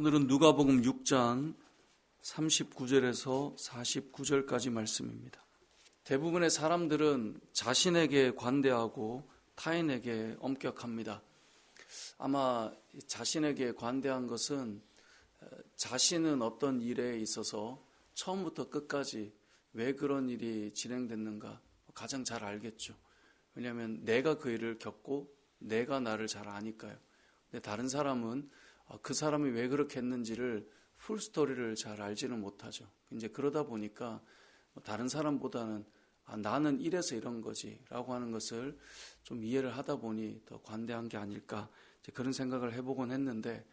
오늘은 누가복음 6장 39절에서 49절까지 말씀입니다. 대부분의 사람들은 자신에게 관대하고 타인에게 엄격합니다. 아마 자신에게 관대한 것은 자신은 어떤 일에 있어서 처음부터 끝까지 왜 그런 일이 진행됐는가 가장 잘 알겠죠. 왜냐하면 내가 그 일을 겪고 내가 나를 잘 아니까요. 근데 다른 사람은 그 사람이 왜 그렇게 했는지를 풀스토리를 잘 알지는 못하죠. 이제 그러다 보니까 다른 사람보다는 나는 이래서 이런 거지 라고 하는 것을 좀 이해를 하다 보니 더 관대한 게 아닐까 그런 생각을 해보곤 했는데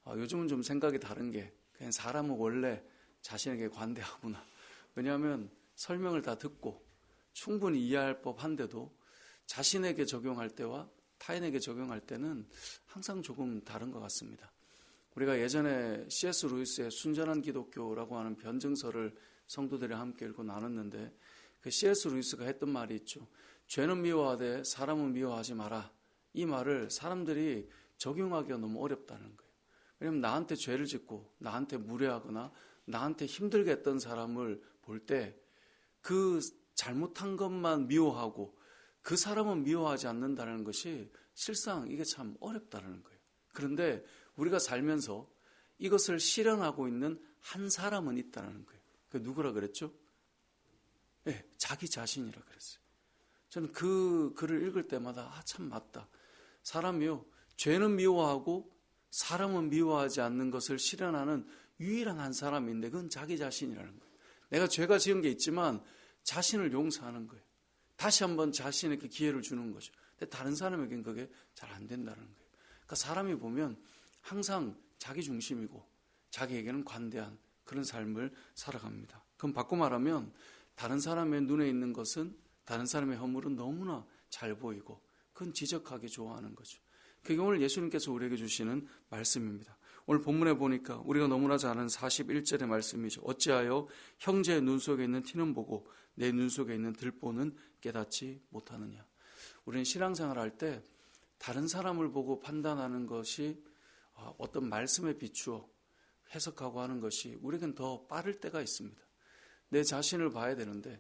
요즘은 좀 생각이 다른 게 그냥 사람은 원래 자신에게 관대하구나. 왜냐하면 설명을 다 듣고 충분히 이해할 법한데도 자신에게 적용할 때와 타인에게 적용할 때는 항상 조금 다른 것 같습니다. 우리가 예전에 C.S. 루이스의 순전한 기독교라고 하는 변증서를 성도들이 함께 읽고 나눴는데 그 C.S. 루이스가 했던 말이 있죠. 죄는 미워하되 사람은 미워하지 마라. 이 말을 사람들이 적용하기가 너무 어렵다는 거예요. 왜냐하면 나한테 죄를 짓고 나한테 무례하거나 나한테 힘들게 했던 사람을 볼 때 그 잘못한 것만 미워하고 그 사람은 미워하지 않는다는 것이 실상 이게 참 어렵다는 거예요. 그런데 우리가 살면서 이것을 실현하고 있는 한 사람은 있다는 거예요. 그 누구라 그랬죠? 네, 자기 자신이라 그랬어요. 저는 그 글을 읽을 때마다 참 맞다. 사람이요, 죄는 미워하고 사람은 미워하지 않는 것을 실현하는 유일한 한 사람인데 그건 자기 자신이라는 거예요. 내가 죄가 지은 게 있지만 자신을 용서하는 거예요. 다시 한번 자신에게 기회를 주는 거죠. 근데 다른 사람에게는 그게 잘 안 된다는 거예요. 그러니까 사람이 보면 항상 자기 중심이고 자기에게는 관대한 그런 삶을 살아갑니다. 그럼 바꿔 말하면 다른 사람의 눈에 있는 것은 다른 사람의 허물은 너무나 잘 보이고 그건 지적하기 좋아하는 거죠. 그게 오늘 예수님께서 우리에게 주시는 말씀입니다. 오늘 본문에 보니까 우리가 너무나 잘 아는 41절의 말씀이죠. 어찌하여 형제의 눈 속에 있는 티는 보고 내 눈 속에 있는 들보는 깨닫지 못하느냐. 우리는 신앙생활 할 때 다른 사람을 보고 판단하는 것이 어떤 말씀에 비추어 해석하고 하는 것이 우리에겐 더 빠를 때가 있습니다. 내 자신을 봐야 되는데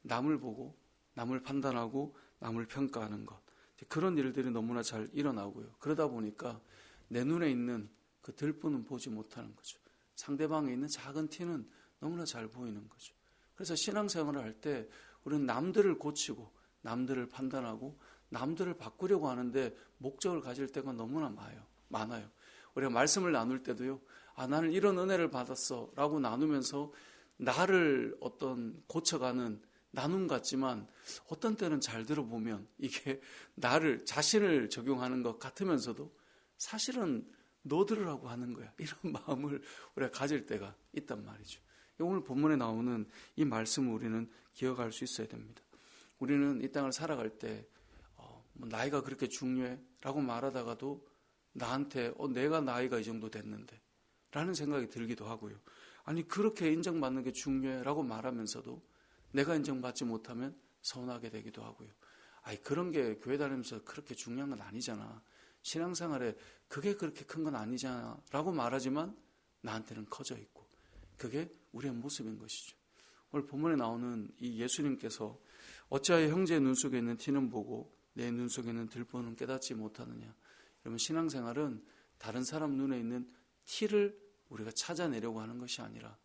남을 보고 남을 판단하고 남을 평가하는 것. 그런 일들이 너무나 잘 일어나고요. 그러다 보니까 내 눈에 있는 그 들보는 보지 못하는 거죠. 상대방에 있는 작은 티는 너무나 잘 보이는 거죠. 그래서 신앙생활을 할 때 우리는 남들을 고치고 남들을 판단하고 남들을 바꾸려고 하는데 목적을 가질 때가 너무나 많아요. 우리가 말씀을 나눌 때도요. 나는 이런 은혜를 받았어 라고 나누면서 나를 어떤 고쳐가는 나눔 같지만 어떤 때는 잘 들어보면 이게 나를 자신을 적용하는 것 같으면서도 사실은 너 들으라고 하는 거야. 이런 마음을 우리가 가질 때가 있단 말이죠. 오늘 본문에 나오는 이 말씀을 우리는 기억할 수 있어야 됩니다. 우리는 이 땅을 살아갈 때 나이가 그렇게 중요해? 라고 말하다가도 나한테 내가 나이가 이 정도 됐는데 라는 생각이 들기도 하고요. 아니 그렇게 인정받는 게 중요해? 라고 말하면서도 내가 인정받지 못하면 서운하게 되기도 하고요. 그런 게 교회 다니면서 그렇게 중요한 건 아니잖아. 신앙생활에 그게 그렇게 큰 건 아니잖아 라고 말하지만 나한테는 커져 있고 그게 우리의 모습인 것이죠. 오늘 본문에 나오는 이 예수님께서 어찌하여 형제의 눈 속에 있는 티는 보고 내 눈 속에 있는 들보는 깨닫지 못하느냐. 그러면 신앙생활은 다른 사람 눈에 있는 티를 우리가 찾아내려고 하는 것이 아니라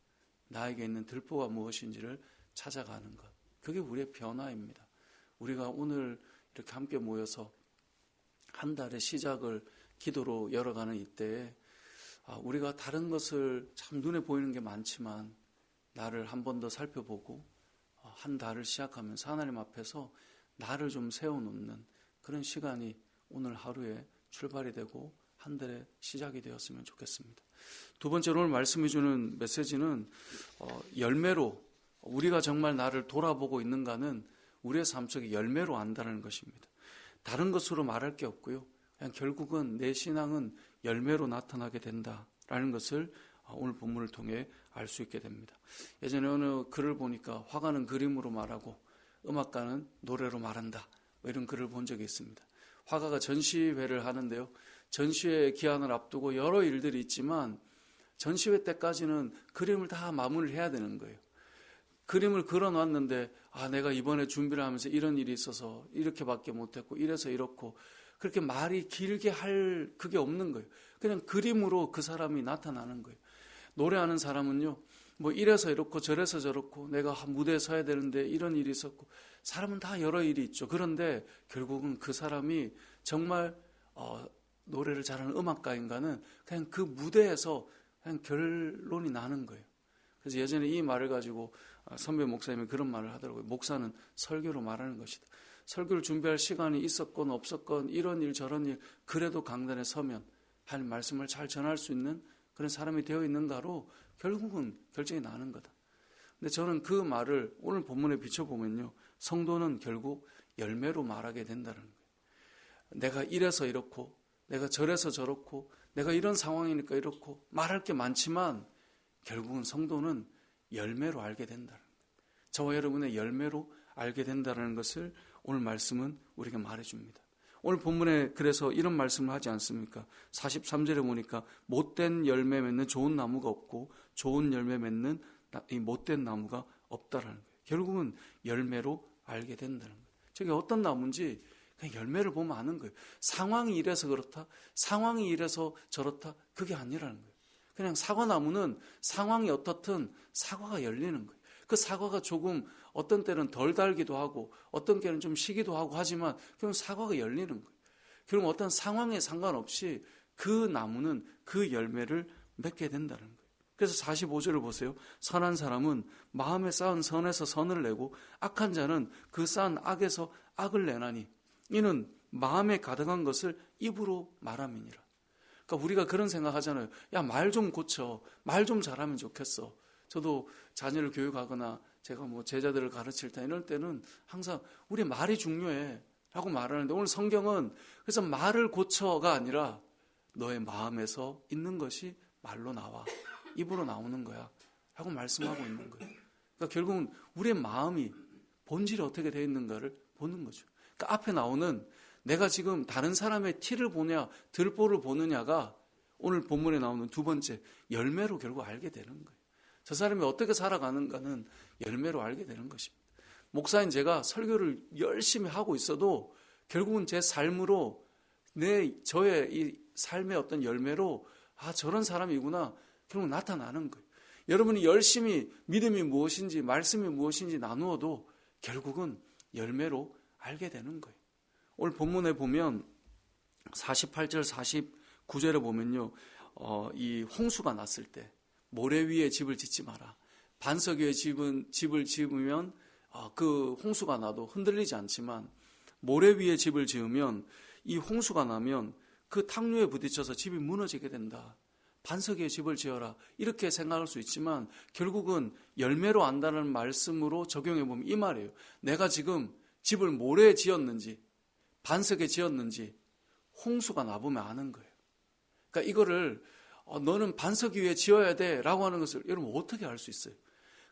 나에게 있는 들보가 무엇인지를 찾아가는 것. 그게 우리의 변화입니다. 우리가 오늘 이렇게 함께 모여서 한 달의 시작을 기도로 열어가는 이때에 우리가 다른 것을 참 눈에 보이는 게 많지만 나를 한 번 더 살펴보고 한 달을 시작하면서 하나님 앞에서 나를 좀 세워놓는 그런 시간이 오늘 하루에 출발이 되고 한 달의 시작이 되었으면 좋겠습니다. 두 번째로 오늘 말씀해 주는 메시지는 열매로 우리가 정말 나를 돌아보고 있는가는 우리의 삶 속의 열매로 안다는 것입니다. 다른 것으로 말할 게 없고요. 그냥 결국은 내 신앙은 열매로 나타나게 된다라는 것을 오늘 본문을 통해 알 수 있게 됩니다. 예전에 어느 글을 보니까 화가는 그림으로 말하고 음악가는 노래로 말한다. 이런 글을 본 적이 있습니다. 화가가 전시회를 하는데요. 전시회 기한을 앞두고 여러 일들이 있지만 전시회 때까지는 그림을 다 마무리해야 되는 거예요. 그림을 그려놨는데 내가 이번에 준비를 하면서 이런 일이 있어서 이렇게밖에 못했고 이래서 이렇고 그렇게 말이 길게 할 그게 없는 거예요. 그냥 그림으로 그 사람이 나타나는 거예요. 노래하는 사람은요, 뭐 이래서 이렇고 저래서 저렇고 내가 무대에 서야 되는데 이런 일이 있었고 사람은 다 여러 일이 있죠. 그런데 결국은 그 사람이 정말 노래를 잘하는 음악가인가는 그냥 그 무대에서 그냥 결론이 나는 거예요. 그래서 예전에 이 말을 가지고 선배 목사님이 그런 말을 하더라고요. 목사는 설교로 말하는 것이다. 설교를 준비할 시간이 있었건 없었건 이런 일 저런 일 그래도 강단에 서면 할 말씀을 잘 전할 수 있는 그런 사람이 되어 있는가로 결국은 결정이 나는 거다. 근데 저는 그 말을 오늘 본문에 비춰보면요, 성도는 결국 열매로 말하게 된다는 거예요. 내가 이래서 이렇고 내가 저래서 저렇고 내가 이런 상황이니까 이렇고 말할 게 많지만 결국은 성도는 열매로 알게 된다는 거예요. 저와 여러분의 열매로 알게 된다는 것을 오늘 말씀은 우리에게 말해줍니다. 오늘 본문에 그래서 이런 말씀을 하지 않습니까? 43절에 보니까 못된 열매 맺는 좋은 나무가 없고 좋은 열매 맺는 이 못된 나무가 없다라는 거예요. 결국은 열매로 알게 된다는 거예요. 저게 어떤 나무인지 그냥 열매를 보면 아는 거예요. 상황이 이래서 그렇다, 상황이 이래서 저렇다, 그게 아니라는 거예요. 그냥 사과나무는 상황이 어떻든 사과가 열리는 거예요. 그 사과가 조금 어떤 때는 덜 달기도 하고 어떤 때는 좀 시기도 하고 하지만 결국 사과가 열리는 거예요. 결국 어떤 상황에 상관없이 그 나무는 그 열매를 맺게 된다는 거예요. 그래서 45절을 보세요. 선한 사람은 마음에 쌓은 선에서 선을 내고 악한 자는 그 쌓은 악에서 악을 내나니 이는 마음에 가득한 것을 입으로 말함이니라. 그러니까 우리가 그런 생각하잖아요. 야, 말 좀 고쳐. 말 좀 잘하면 좋겠어. 저도 자녀를 교육하거나 제가 뭐 제자들을 가르칠 때 이럴 때는 항상 우리 말이 중요해 라고 말하는데 오늘 성경은 그래서 말을 고쳐가 아니라 너의 마음에서 있는 것이 말로 나와. 입으로 나오는 거야 라고 말씀하고 있는 거예요. 그러니까 결국은 우리의 마음이 본질이 어떻게 되어 있는가를 보는 거죠. 그러니까 앞에 나오는 내가 지금 다른 사람의 티를 보냐 들보를 보느냐가 오늘 본문에 나오는 두 번째 열매로 결국 알게 되는 거예요. 저 사람이 어떻게 살아가는가는 열매로 알게 되는 것입니다. 목사인 제가 설교를 열심히 하고 있어도 결국은 제 삶으로 저의 이 삶의 어떤 열매로 저런 사람이구나 결국 나타나는 거예요. 여러분이 열심히 믿음이 무엇인지 말씀이 무엇인지 나누어도 결국은 열매로 알게 되는 거예요. 오늘 본문에 보면 48절 49절에 보면요, 이 홍수가 났을 때 모래 위에 집을 짓지 마라. 반석 위에 집을 지으면 그 홍수가 나도 흔들리지 않지만 모래 위에 집을 지으면 이 홍수가 나면 그 탁류에 부딪혀서 집이 무너지게 된다. 반석 위에 집을 지어라. 이렇게 생각할 수 있지만 결국은 열매로 안다는 말씀으로 적용해 보면 이 말이에요. 내가 지금 집을 모래에 지었는지 반석에 지었는지 홍수가 나보면 아는 거예요. 그러니까 이거를 너는 반석 위에 지어야 돼 라고 하는 것을 여러분 어떻게 알 수 있어요?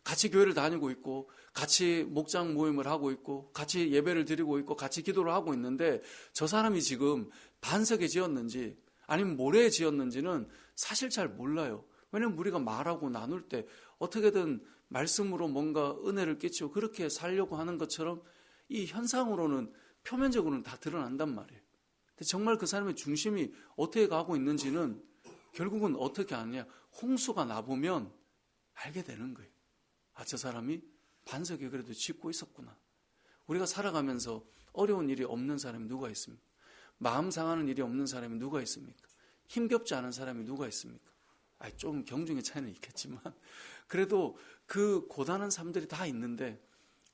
같이 교회를 다니고 있고 같이 목장 모임을 하고 있고 같이 예배를 드리고 있고 같이 기도를 하고 있는데 저 사람이 지금 반석에 지었는지 아니면 모래에 지었는지는 사실 잘 몰라요. 왜냐하면 우리가 말하고 나눌 때 어떻게든 말씀으로 뭔가 은혜를 끼치고 그렇게 살려고 하는 것처럼 이 현상으로는 표면적으로는 다 드러난단 말이에요. 근데 정말 그 사람의 중심이 어떻게 가고 있는지는 결국은 어떻게 아느냐, 홍수가 나보면 알게 되는 거예요. 저 사람이 반석에 그래도 짓고 있었구나. 우리가 살아가면서 어려운 일이 없는 사람이 누가 있습니까? 마음 상하는 일이 없는 사람이 누가 있습니까? 힘겹지 않은 사람이 누가 있습니까? 좀 경중의 차이는 있겠지만 그래도 그 고단한 삶들이 다 있는데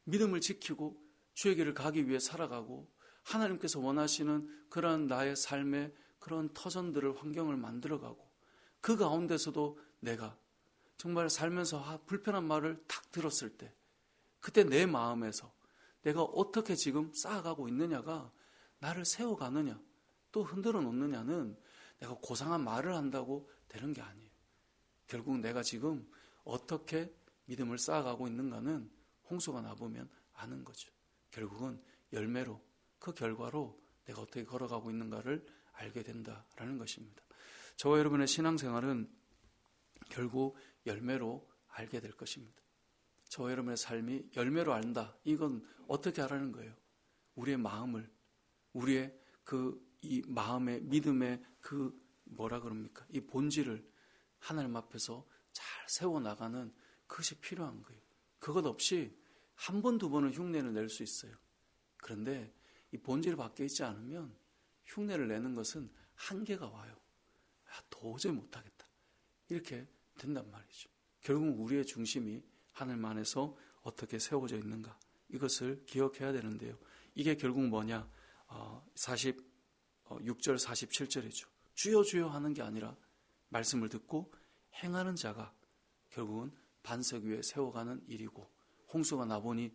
믿음을 지키고 주의 길을 가기 위해 살아가고 하나님께서 원하시는 그런 나의 삶의 그런 터전들을 환경을 만들어가고 그 가운데서도 내가 정말 살면서 불편한 말을 탁 들었을 때 그때 내 마음에서 내가 어떻게 지금 쌓아가고 있느냐가 나를 세워가느냐 또 흔들어 놓느냐는 내가 고상한 말을 한다고 되는 게 아니에요. 결국 내가 지금 어떻게 믿음을 쌓아가고 있는가는 홍수가 나보면 아는 거죠. 결국은 열매로 그 결과로 내가 어떻게 걸어가고 있는가를 알게 된다라는 것입니다. 저와 여러분의 신앙생활은 결국 열매로 알게 될 것입니다. 저와 여러분의 삶이 열매로 안다. 이건 어떻게 알아는 거예요? 우리의 마음을, 우리의 이 마음의 믿음의 이 본질을 하나님 앞에서 잘 세워나가는 그것이 필요한 거예요. 그것 없이 한 번, 두 번은 흉내를 낼 수 있어요. 그런데 이 본질이 바뀌어 있지 않으면 흉내를 내는 것은 한계가 와요. 도저히 못하겠다. 이렇게 된단 말이죠. 결국 우리의 중심이 하나님 안에서 어떻게 세워져 있는가. 이것을 기억해야 되는데요. 이게 결국 뭐냐. 46절, 47절이죠. 주여 주여 하는 게 아니라 말씀을 듣고 행하는 자가 결국은 반석 위에 세워가는 일이고, 홍수가 나보니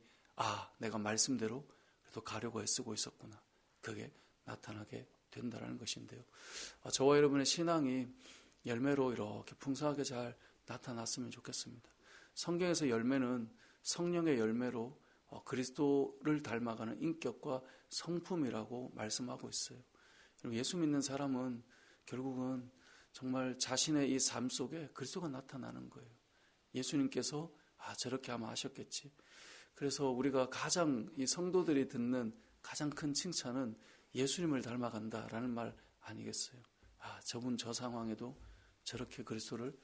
내가 말씀대로 그래도 가려고 애쓰고 있었구나. 그게 나타나게 된다는 것인데요. 저와 여러분의 신앙이 열매로 이렇게 풍성하게 잘 나타났으면 좋겠습니다. 성경에서 열매는 성령의 열매로 그리스도를 닮아가는 인격과 성품이라고 말씀하고 있어요. 예수 믿는 사람은 결국은 정말 자신의 이 삶 속에 그리스도가 나타나는 거예요. 예수님께서 저렇게 아마 하셨겠지. 그래서 우리가 가장 이 성도들이 듣는 가장 큰 칭찬은 예수님을 닮아간다라는 말 아니겠어요? 저분 저 상황에도 저렇게 그리스도를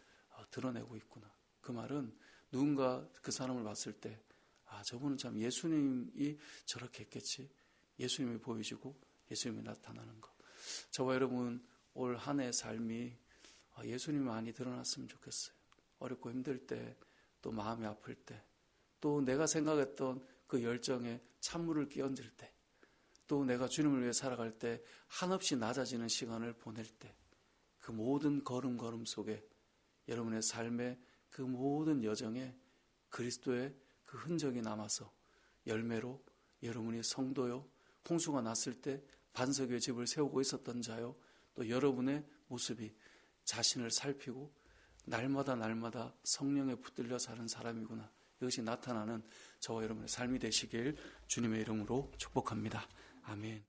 드러내고 있구나. 그 말은 누군가 그 사람을 봤을 때 저분은 참 예수님이 저렇게 했겠지. 예수님이 보여지고 예수님이 나타나는 것. 저와 여러분 올 한 해의 삶이 예수님이 많이 드러났으면 좋겠어요. 어렵고 힘들 때, 또 마음이 아플 때, 또 내가 생각했던 그 열정에 찬물을 끼얹을 때, 또 내가 주님을 위해 살아갈 때 한없이 낮아지는 시간을 보낼 때, 그 모든 걸음걸음 속에 여러분의 삶의 그 모든 여정에 그리스도의 그 흔적이 남아서 열매로 여러분이 성도요, 홍수가 났을 때 반석 위에 집을 세우고 있었던 자요, 또 여러분의 모습이 자신을 살피고 날마다 성령에 붙들려 사는 사람이구나. 이것이 나타나는 저와 여러분의 삶이 되시길 주님의 이름으로 축복합니다. 아멘.